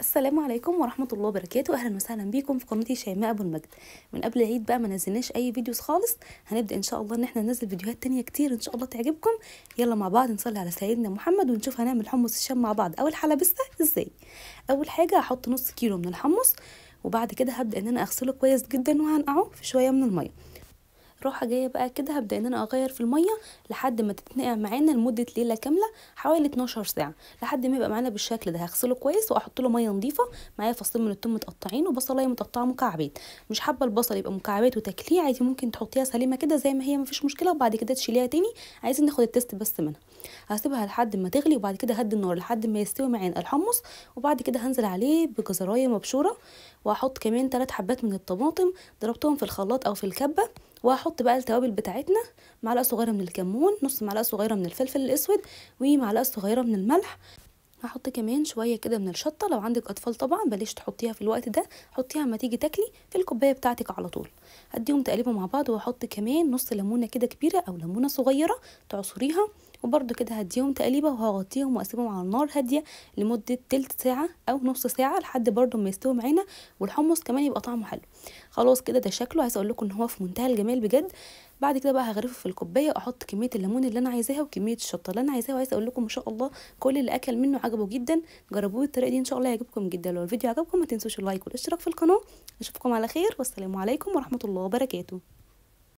السلام عليكم ورحمة الله وبركاته. أهلا وسهلا بيكم في قناتي شيماء أبو المجد. من قبل العيد بقى ما نزلناش أي فيديوز خالص، هنبدأ إن شاء الله إن احنا ننزل فيديوهات تانية كتير إن شاء الله تعجبكم. يلا مع بعض نصلي على سيدنا محمد ونشوف هنعمل حمص الشام مع بعض أو الحلبسة إزاي. أول حاجة هحط نص كيلو من الحمص، وبعد كده هبدأ إن أنا أغسله كويس جدا وهنقعه في شوية من المية. راحه جايه بقى كده هبدا ان انا اغير في الميه لحد ما تتنقع معانا لمده ليله كامله، حوالي 12 ساعه، لحد ما يبقى معانا بالشكل ده. هغسله كويس واحط له ميه نظيفه. معايا فصين من الثوم متقطعين وبصلايه متقطعه مكعبات. مش حابه البصل يبقى مكعبات وتاكليه عادي، ممكن تحطيها سليمه كده زي ما هي مفيش مشكله، وبعد كده تشيليها تاني. عايزين ناخد التست بس منها. هسيبها لحد ما تغلي، وبعد كده هدي النار لحد ما يستوي معانا الحمص، وبعد كده هنزل عليه بجزرايه مبشوره، وهحط كمان 3 حبات من الطماطم ضربتهم في الخلاط او في الكبه. وهحط بقى التوابل بتاعتنا: معلقه صغيره من الكمون، نص معلقه صغيره من الفلفل الاسود، ومعلقه صغيره من الملح. هحط كمان شويه كده من الشطه، لو عندك اطفال طبعا بلاش تحطيها في الوقت ده، حطيها اما تيجي تاكلي في الكوبايه بتاعتك على طول. هديهم تقليبه مع بعض، واحط كمان نص ليمونه كده كبيره او ليمونه صغيره تعصريها، وبرده كده هديهم تقليبه وهغطيهم واسيبهم على النار هاديه لمده تلت ساعه او نص ساعه لحد برده ما يستوي معانا، والحمص كمان يبقى طعمه حلو. خلاص كده ده شكله، عايزه اقول لكم ان هو في منتهى الجمال بجد. بعد كده بقى هغرفه في الكوبايه، واحط كميه الليمون اللي انا عايزاها وكميه الشطه اللي انا عايزاها. وعايزه اقول لكم ما شاء الله كل اللي اكل منه عجبه جدا. جربوه الطريقه دي ان شاء الله يعجبكم جدا. لو الفيديو عجبكم ما تنسوش اللايك والاشتراك في القناه. اشوفكم على خير، والسلام عليكم ورحمه الله وبركاته.